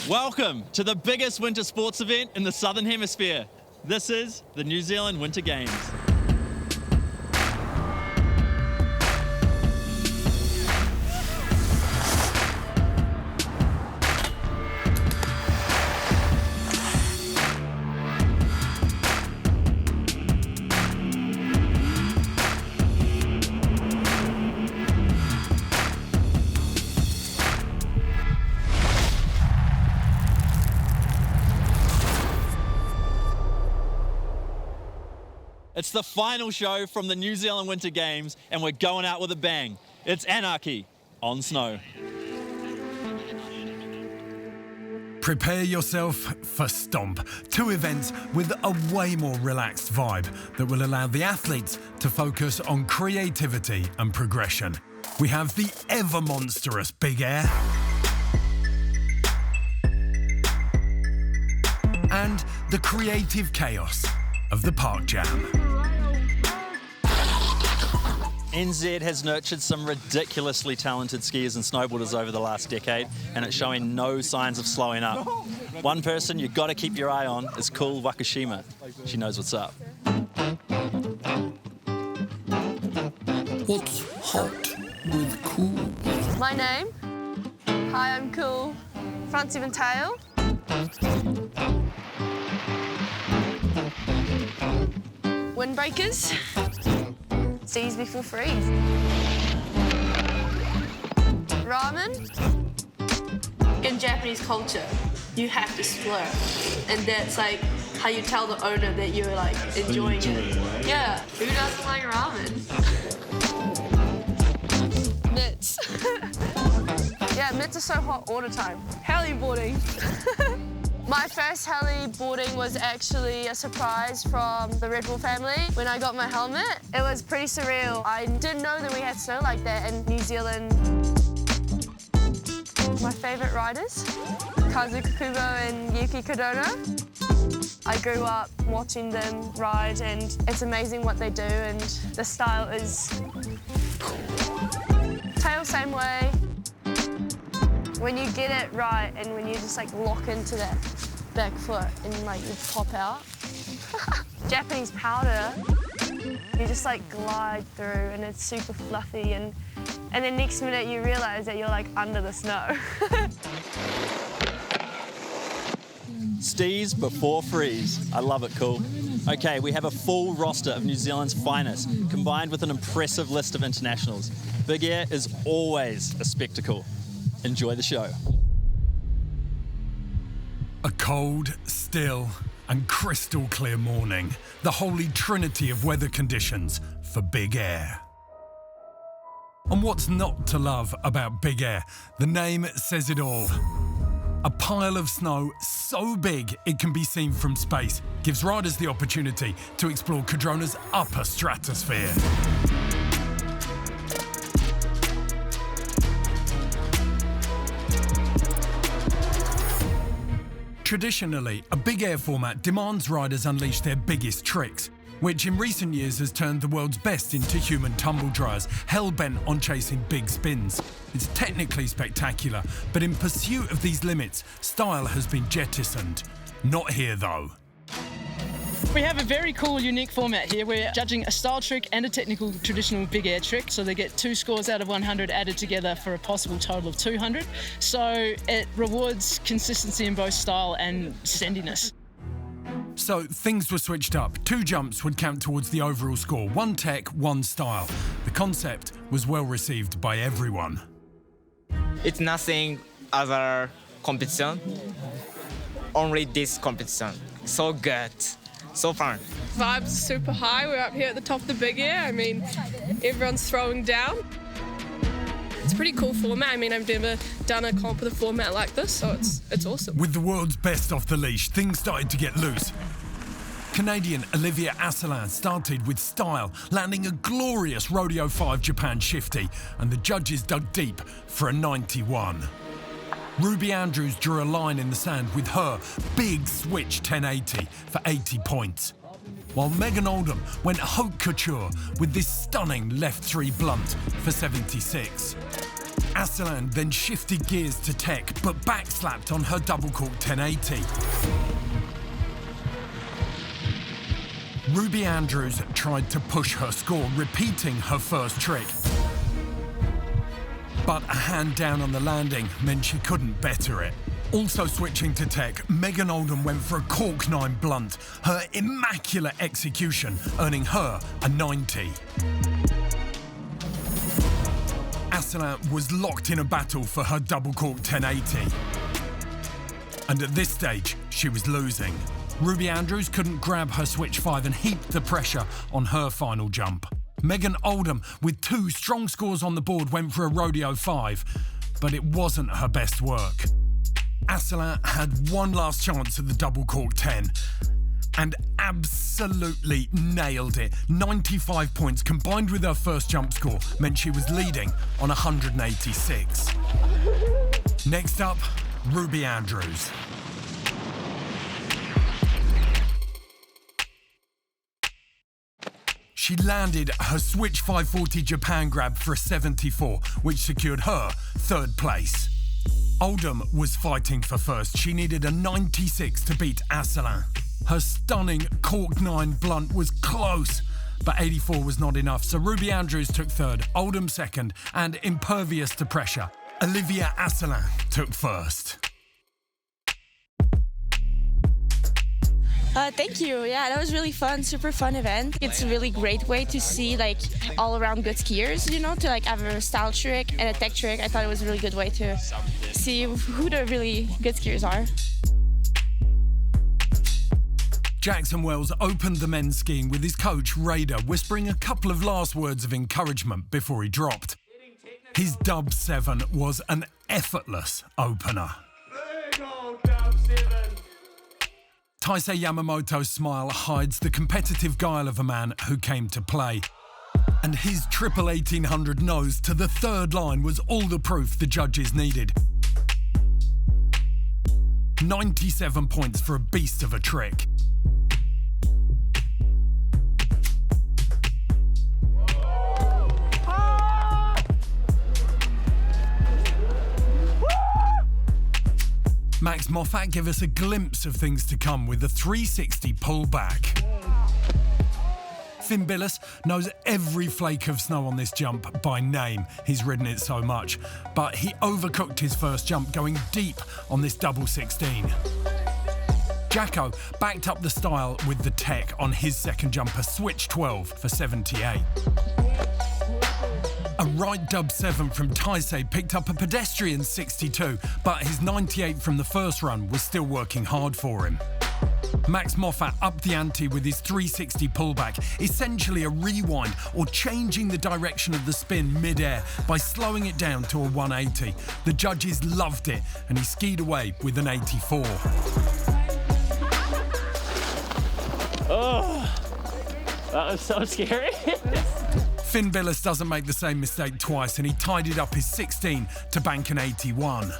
Welcome to the biggest winter sports event in the Southern Hemisphere. This is the New Zealand Winter Games. It's the final show from the New Zealand Winter Games, and we're going out with a bang. It's Anarchy on snow. Prepare yourself for STOMP, two events with a way more relaxed vibe that will allow the athletes to focus on creativity and progression. We have the ever-monstrous Big Air and the creative chaos of the Park Jam. NZ has nurtured some ridiculously talented skiers and snowboarders over the last decade, and it's showing no signs of slowing up. One person you've got to keep your eye on is Cool Wakashima. She knows what's up. What's hot with Cool? My name? Hi, I'm Cool. Front even tail. Windbreakers. Seas before freeze. Ramen. In Japanese culture, you have to slur, and that's like how you tell the owner that you're like enjoying it. Yeah, who doesn't like ramen? Mitts. Yeah, mitts are so hot all the time. Heli boarding. My first heli boarding was actually a surprise from the Red Bull family when I got my helmet. It was pretty surreal. I didn't know that we had snow like that in New Zealand. My favourite riders, Kazu Kukubo and Yuki Cardrona. I grew up watching them ride, and it's amazing what they do, and the style is cool. Tail same way. When you get it right and when you just like lock into that back foot and like you pop out. Japanese powder, you just like glide through and it's super fluffy, and then next minute you realise that you're like under the snow. Stees before freeze. I love it, Cool. Okay, we have a full roster of New Zealand's finest, combined with an impressive list of internationals. Big Air is always a spectacle. Enjoy the show. A cold, still, and crystal clear morning. The holy trinity of weather conditions for Big Air. And what's not to love about Big Air? The name says it all. A pile of snow so big it can be seen from space gives riders the opportunity to explore Cardrona's upper stratosphere. Traditionally, a Big Air format demands riders unleash their biggest tricks, which in recent years has turned the world's best into human tumble dryers, hell-bent on chasing big spins. It's technically spectacular, but in pursuit of these limits, style has been jettisoned. Not here, though. We have a very cool, unique format here. We're judging a style trick and a technical traditional Big Air trick, so they get 2 scores out of 100 added together for a possible total of 200. So it rewards consistency in both style and sendiness. So things were switched up. 2 jumps would count towards the overall score. 1 tech, 1 style. The concept was well received by everyone. It's nothing other competition, only this competition. So good. So fun. Vibes super high. We're up here at the top of the Big Air. I mean, everyone's throwing down. It's a pretty cool format. I mean, I've never done a comp with a format like this, so it's awesome. With the world's best off the leash, things started to get loose. Canadian Olivia Asselin started with style, landing a glorious Rodeo 5 Japan shifty, and the judges dug deep for a 91. Ruby Andrews drew a line in the sand with her big switch 1080 for 80 points. While Megan Oldham went haute couture with this stunning left 3 blunt for 76. Asselan then shifted gears to tech, but backslapped on her double cork 1080. Ruby Andrews tried to push her score, repeating her first trick. But a hand down on the landing meant she couldn't better it. Also switching to tech, Megan Oldham went for a cork 9 blunt, her immaculate execution earning her a 90. Asselan was locked in a battle for her double cork 1080. And at this stage, she was losing. Ruby Andrews couldn't grab her switch 5 and heaped the pressure on her final jump. Megan Oldham, with 2 strong scores on the board, went for a rodeo 5, but it wasn't her best work. Asselan had one last chance at the double cork 10 and absolutely nailed it. 95 points combined with her first jump score meant she was leading on 186. Next up, Ruby Andrews. She landed her switch 540 Japan grab for a 74, which secured her 3rd place. Oldham was fighting for first. She needed a 96 to beat Asselan. Her stunning cork 9 blunt was close, but 84 was not enough, so Ruby Andrews took 3rd, Oldham 2nd, and impervious to pressure, Olivia Asselan took 1st. Thank you. Yeah, that was really fun, super fun event. It's a really great way to see like all around good skiers, you know, to like have a style trick and a tech trick. I thought it was a really good way to see who the really good skiers are. Jackson Wells opened the men's skiing with his coach Raider whispering a couple of last words of encouragement before he dropped. His dub 7 was an effortless opener. Taisei Yamamoto's smile hides the competitive guile of a man who came to play. And his triple 1800 nose to the 3rd line was all the proof the judges needed. 97 points for a beast of a trick. Max Moffat gave us a glimpse of things to come with a 360 pullback. Finn Billis knows every flake of snow on this jump by name. He's ridden it so much. But he overcooked his first jump, going deep on this double 16. Jacko backed up the style with the tech on his second jumper, switch 12 for 78. A right dub 7 from Taisei picked up a pedestrian 62, but his 98 from the first run was still working hard for him. Max Moffat upped the ante with his 360 pullback, essentially a rewind or changing the direction of the spin mid-air by slowing it down to a 180. The judges loved it and he skied away with an 84. Oh, that was so scary. Finn Billis doesn't make the same mistake twice and he tidied up his 16 to bank an 81.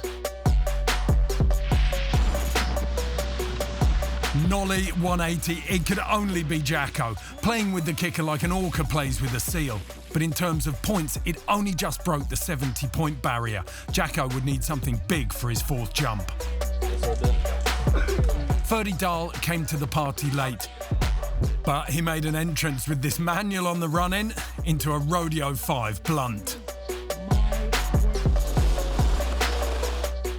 Nolly 180, it could only be Jacko, playing with the kicker like an orca plays with a seal. But in terms of points, it only just broke the 70-point barrier. Jacko would need something big for his 4th jump. Ferdy Dahl came to the party late, but he made an entrance with this manual on the run-in into a rodeo 5 blunt.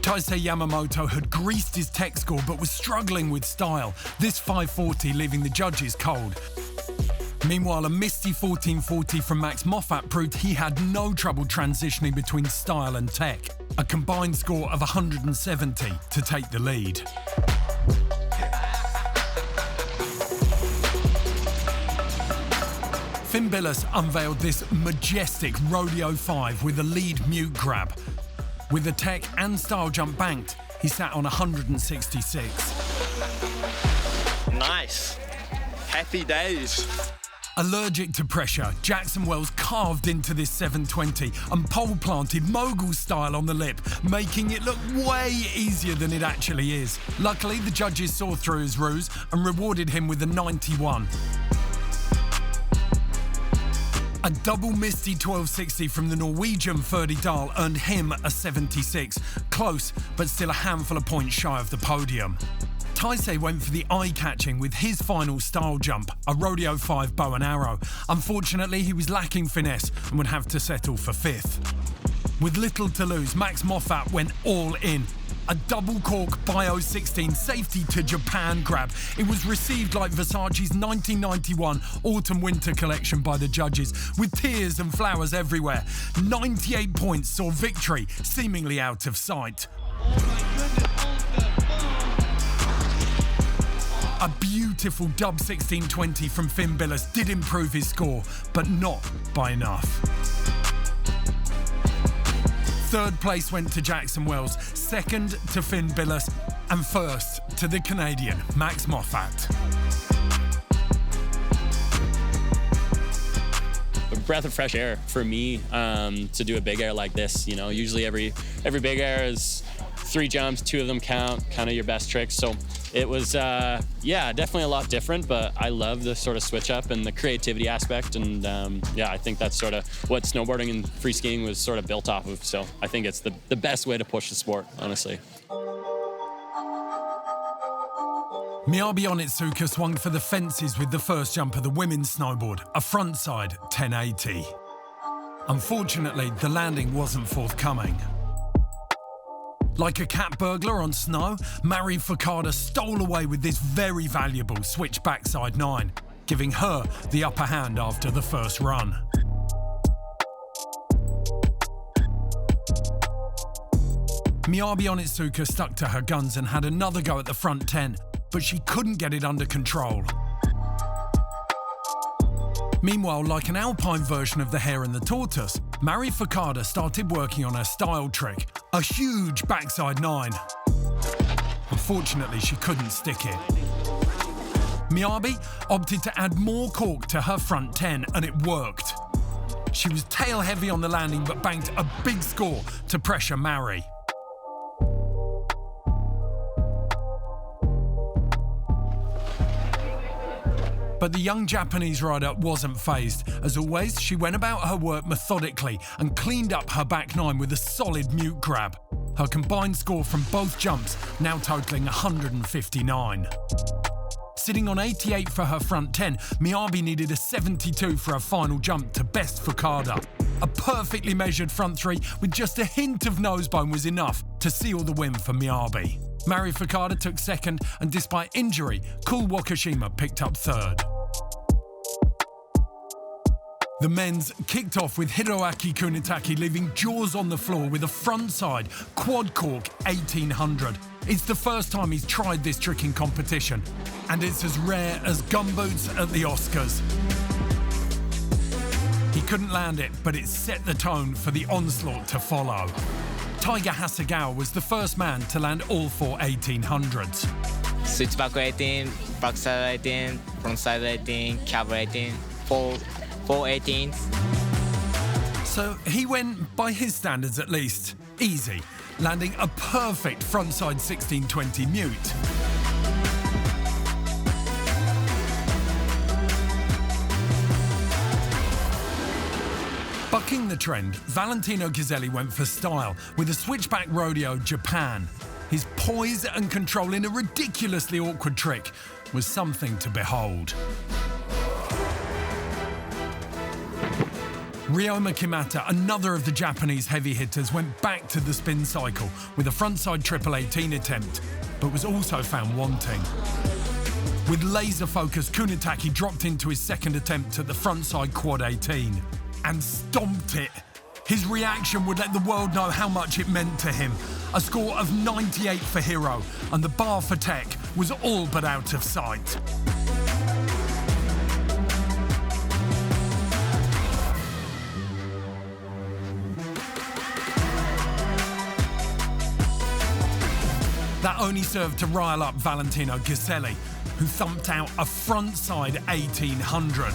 Taisei Yamamoto had greased his tech score but was struggling with style, this 540 leaving the judges cold. Meanwhile, a misty 1440 from Max Moffat proved he had no trouble transitioning between style and tech, a combined score of 170 to take the lead. Finn Billis unveiled this majestic rodeo 5 with a lead mute grab. With the tech and style jump banked, he sat on 166. Nice. Happy days. Allergic to pressure, Jackson Wells carved into this 720 and pole planted mogul style on the lip, making it look way easier than it actually is. Luckily, the judges saw through his ruse and rewarded him with a 91. A double misty 1260 from the Norwegian Ferdy Dahl earned him a 76. Close, but still a handful of points shy of the podium. Taisei went for the eye-catching with his final style jump, a Rodeo 5 bow and arrow. Unfortunately, he was lacking finesse and would have to settle for 5th. With little to lose, Max Moffat went all in. A double cork Bio 16 safety to Japan grab. It was received like Versace's 1991 autumn-winter collection by the judges, with tears and flowers everywhere. 98 points saw victory seemingly out of sight. A beautiful dub 1620 from Finn Billis did improve his score, but not by enough. 3rd place went to Jackson Wells, 2nd to Finn Billis, and 1st to the Canadian Max Moffat. A breath of fresh air for me to do a big air like this. You know, usually every big air is 3 jumps, 2 of them count, kind of your best tricks. So it was, yeah, definitely a lot different, but I love the sort of switch up and the creativity aspect. And yeah, I think that's sort of what snowboarding and free skiing was sort of built off of. So I think it's the best way to push the sport, honestly. Miyabi Onitsuka swung for the fences with the first jump of the women's snowboard, a frontside 1080. Unfortunately, the landing wasn't forthcoming. Like a cat burglar on snow, Mari Fukada stole away with this very valuable switch backside 9, giving her the upper hand after the first run. Miyabi Onitsuka stuck to her guns and had another go at the front 10, but she couldn't get it under control. Meanwhile, like an alpine version of the Hare and the Tortoise, Mari Fukada started working on her style trick, a huge backside 9. Unfortunately, she couldn't stick it. Miyabi opted to add more cork to her front 10, and it worked. She was tail heavy on the landing, but banked a big score to pressure Mari. But the young Japanese rider wasn't fazed. As always, she went about her work methodically and cleaned up her back 9 with a solid mute grab. Her combined score from both jumps now totaling 159. Sitting on 88 for her front 10, Miyabi needed a 72 for her final jump to best Fukada. A perfectly measured front 3 with just a hint of nosebone was enough to seal the win for Miyabi. Mari Fukada took 2nd, and despite injury, Cool Wakashima picked up 3rd. The men's kicked off with Hiroaki Kunitake leaving jaws on the floor with a frontside quad cork 1800. It's the first time he's tried this trick in competition, and it's as rare as gumboots at the Oscars. He couldn't land it, but it set the tone for the onslaught to follow. Taiga Hasegawa was the first man to land all 4 1800s. Switch back 18, backside 18, frontside 18, cab 18, 4 18s. So he went, by his standards at least, easy, landing a perfect frontside 1620 mute. Bucking the trend, Valentino Ghiselli went for style with a switchback rodeo Japan. His poise and control in a ridiculously awkward trick was something to behold. Ryoma Kimata, another of the Japanese heavy hitters, went back to the spin cycle with a frontside triple 18 attempt, but was also found wanting. With laser focus, Kunitake dropped into his 2nd attempt at the frontside quad 18 and stomped it. His reaction would let the world know how much it meant to him. A score of 98 for Hiro, and the bar for Tech was all but out of sight. That only served to rile up Valentino Ghiselli, who thumped out a frontside 1800.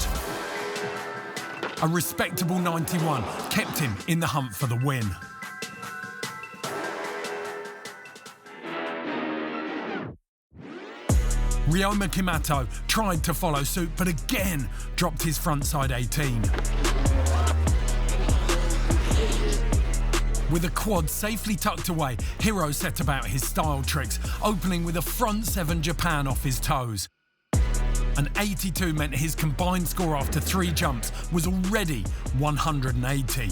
A respectable 91 kept him in the hunt for the win. Ryoma Kimato tried to follow suit, but again dropped his frontside 18. With a quad safely tucked away, Hiro set about his style tricks, opening with a front 7 Japan off his toes. An 82 meant his combined score after 3 jumps was already 180.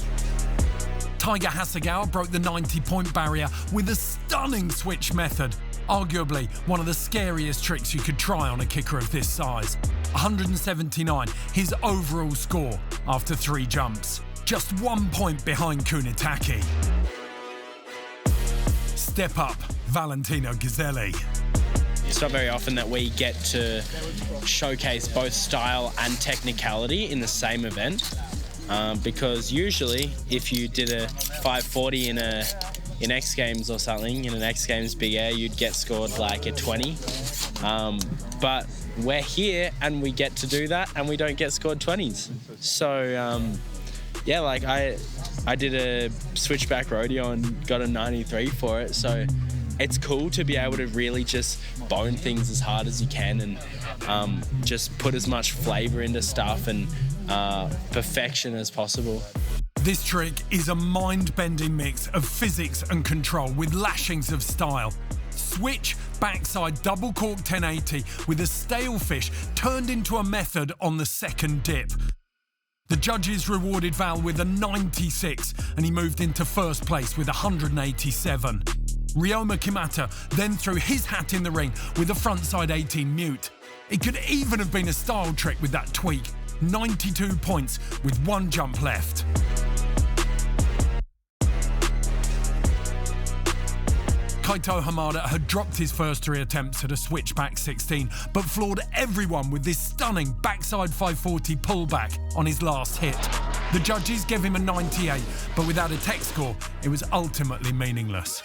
Taiga Hasegawa broke the 90-point barrier with a stunning switch method, arguably one of the scariest tricks you could try on a kicker of this size. 179, his overall score after 3 jumps. Just 1 point behind Kunitake. Step up, Valentino Gazzelli. It's not very often that we get to showcase both style and technicality in the same event, because usually if you did a 540 in X Games or something, in an X Games Big Air, you'd get scored like a 20. But we're here and we get to do that and we don't get scored 20s. So yeah, like I did a switchback rodeo and got a 93 for it. So it's cool to be able to really just bone things as hard as you can and just put as much flavor into stuff and perfection as possible. This trick is a mind-bending mix of physics and control with lashings of style. Switch backside double cork 1080 with a stale fish turned into a method on the second dip. The judges rewarded Val with a 96 and he moved into first place with 187. Ryoma Kimata then threw his hat in the ring with a frontside 18 mute. It could even have been a style trick with that tweak. 92 points with 1 jump left. Kaito Hamada had dropped his first 3 attempts at a switchback 16, but floored everyone with this stunning backside 540 pullback on his last hit. The judges gave him a 98, but without a tech score, it was ultimately meaningless.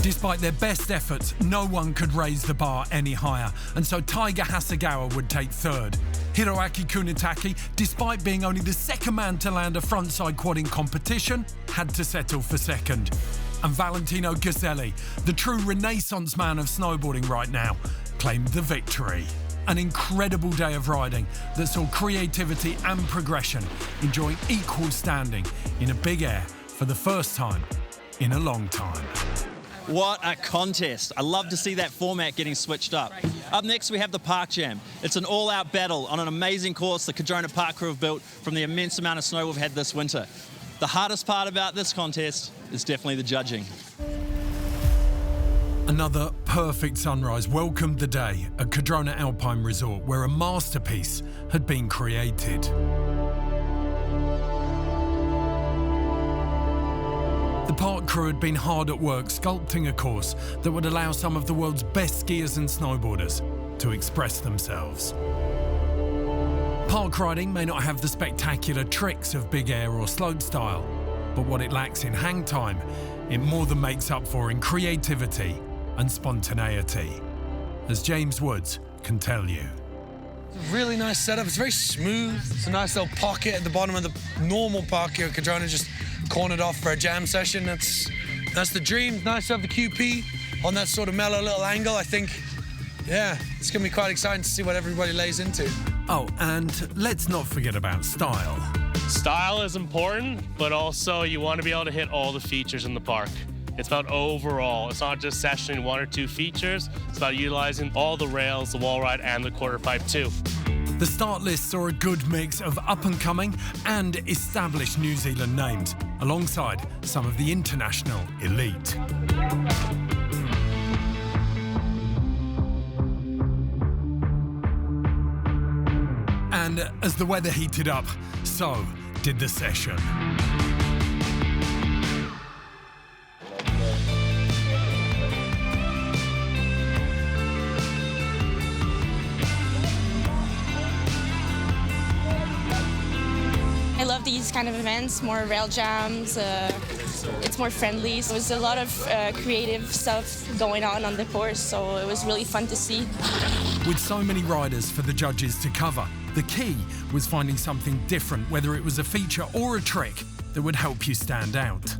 Despite their best efforts, no one could raise the bar any higher, and so Taiga Hasegawa would take third. Hiroaki Kunitake, despite being only the second man to land a frontside quad in competition, had to settle for second. And Valentino Gazzelli, the true renaissance man of snowboarding right now, claimed the victory. An incredible day of riding that saw creativity and progression enjoying equal standing in a big air for the first time in a long time. What a contest. I love to see that format getting switched up. Up next we have the Park Jam. It's an all-out battle on an amazing course the Cardrona Park crew have built from the immense amount of snow we've had this winter. The hardest part about this contest is definitely the judging. Another perfect sunrise welcomed the day at Cardrona Alpine Resort, where a masterpiece had been created. The park crew had been hard at work sculpting a course that would allow some of the world's best skiers and snowboarders to express themselves. Park riding may not have the spectacular tricks of big air or slopestyle, but what it lacks in hang time, it more than makes up for in creativity and spontaneity, as James Woods can tell you. Really nice setup. It's very smooth. It's a nice little pocket at the bottom of the normal park here at Cardrona, just cornered off for a jam session. That's the dream. Nice to have the QP on that sort of mellow little angle. I think, yeah, it's going to be quite exciting to see what everybody lays into. Oh, and let's not forget about style. Style is important, but also you want to be able to hit all the features in the park. It's about overall. It's not just sessioning 1 or 2 features. It's about utilizing all the rails, the wall ride, and the quarter pipe too. The start list saw a good mix of up-and-coming and established New Zealand names, alongside some of the international elite. And as the weather heated up, so did the session. I love these kind of events, more rail jams, it's more friendly. So there's a lot of creative stuff going on the course, so it was really fun to see. With so many riders for the judges to cover, the key was finding something different, whether it was a feature or a trick that would help you stand out.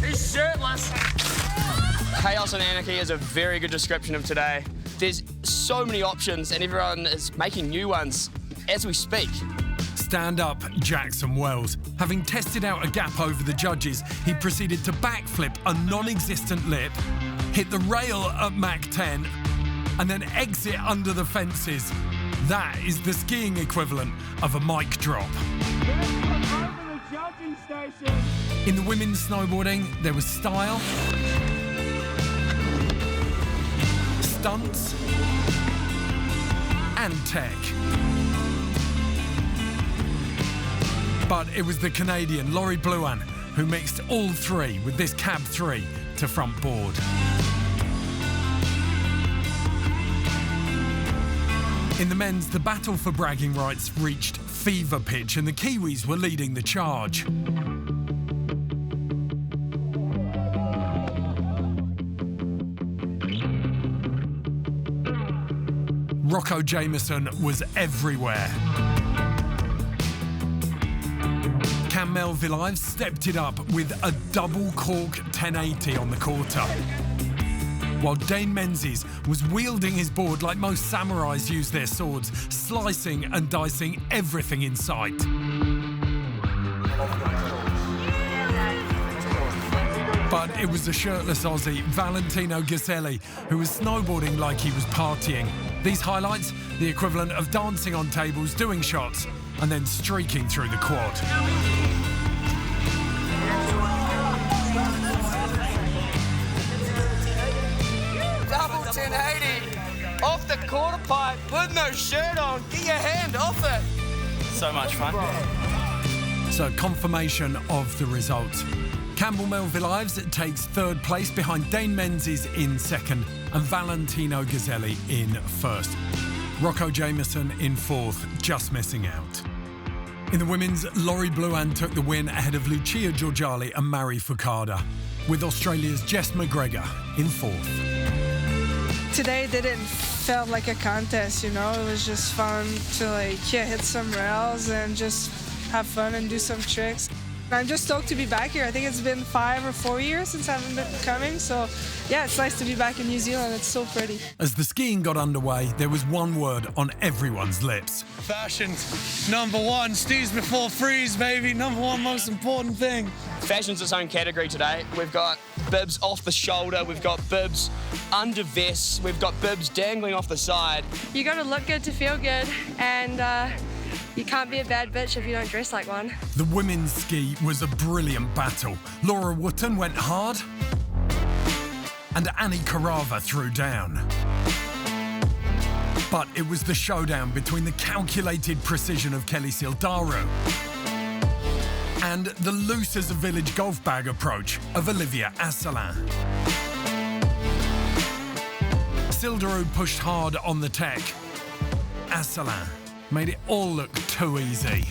He's shirtless. Chaos and anarchy is a very good description of today. There's so many options and everyone is making new ones as we speak. Stand up Jackson Wells. Having tested out a gap over the judges, he proceeded to backflip a non-existent lip, hit the rail at Mach 10, and then exit under the fences. That is the skiing equivalent of a mic drop. In the women's snowboarding, there was style, stunts, and tech. But it was the Canadian Laurie Blouin who mixed all three with this cab 3 to front board. In the men's, the battle for bragging rights reached fever pitch and the Kiwis were leading the charge. Rocco Jameson was everywhere. Cam Melville stepped it up with a double cork 1080 on the quarter, while Dane Menzies was wielding his board like most samurais use their swords, slicing and dicing everything in sight. But it was the shirtless Aussie, Valentino Ghiselli, who was snowboarding like he was partying. These highlights, the equivalent of dancing on tables, doing shots, and then streaking through the quad. Double 1080 off the quarter pipe with no shirt on. Get your hand off it. So much fun. So confirmation of the results. Campbell Melville Ives takes third place behind Dane Menzies in second and Valentino Ghiselli in first. Rocco Jameson in fourth, just missing out. In the women's, Laurie Blouin took the win ahead of Lucia Giorgiali and Mari Fukada, with Australia's Jess McGregor in fourth. Today didn't feel like a contest, you know, it was just fun to hit some rails and just have fun and do some tricks. I'm just stoked to be back here. I think it's been 5 or 4 years since I haven't been coming, so yeah, it's nice to be back in New Zealand. It's so pretty. As the skiing got underway, there was one word on everyone's lips. Fashion's #1, Steve's before freeze, baby. #1 most important thing. Fashion's its own category today. We've got bibs off the shoulder, we've got bibs under vests, we've got bibs dangling off the side. You got to look good to feel good, and you can't be a bad bitch if you don't dress like one. The women's ski was a brilliant battle. Laura Wotton went hard, and Annie Carava threw down. But it was the showdown between the calculated precision of Kelly Sildaru and the loose as a village golf bag approach of Olivia Asselin. Sildaru pushed hard on the tech. Asselin made it all look too easy.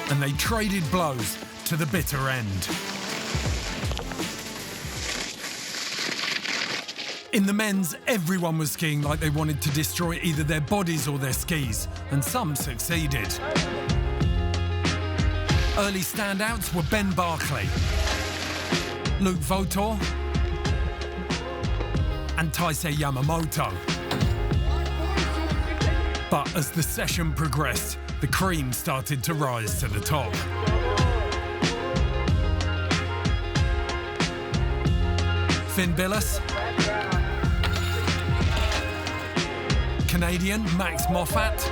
And they traded blows to the bitter end. In the men's, everyone was skiing like they wanted to destroy either their bodies or their skis, and some succeeded. Early standouts were Ben Barclay, Luke Votor, and Taisei Yamamoto. But as the session progressed, the cream started to rise to the top. Finn Billis, Canadian Max Moffat,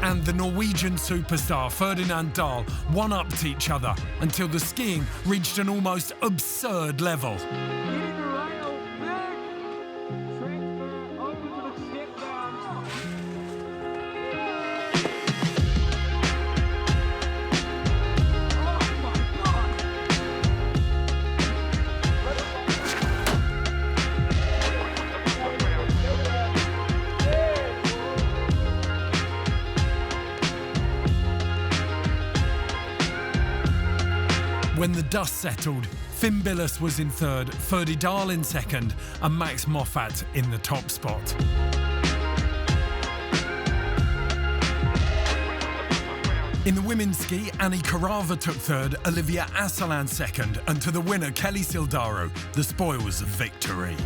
and the Norwegian superstar Ferdinand Dahl one-upped each other until the skiing reached an almost absurd level. When the dust settled, Finn Billis was in third, Ferdy Dahl in second, and Max Moffat in the top spot. In the women's ski, Annie Carava took third, Olivia Asselan second, and to the winner, Kelly Sildaro, the spoils of victory.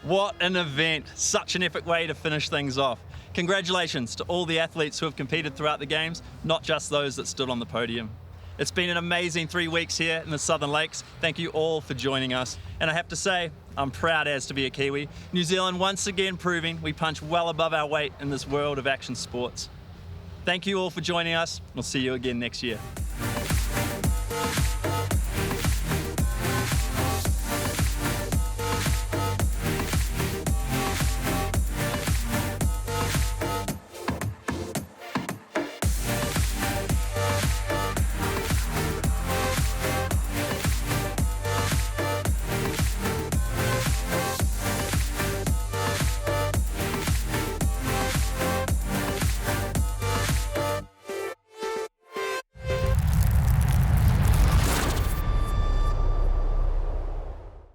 What an event. Such an epic way to finish things off. Congratulations to all the athletes who have competed throughout the games, not just those that stood on the podium. It's been an amazing 3 weeks here in the Southern Lakes. Thank you all for joining us. And I have to say, I'm proud as to be a Kiwi. New Zealand once again proving we punch well above our weight in this world of action sports. Thank you all for joining us. We'll see you again next year.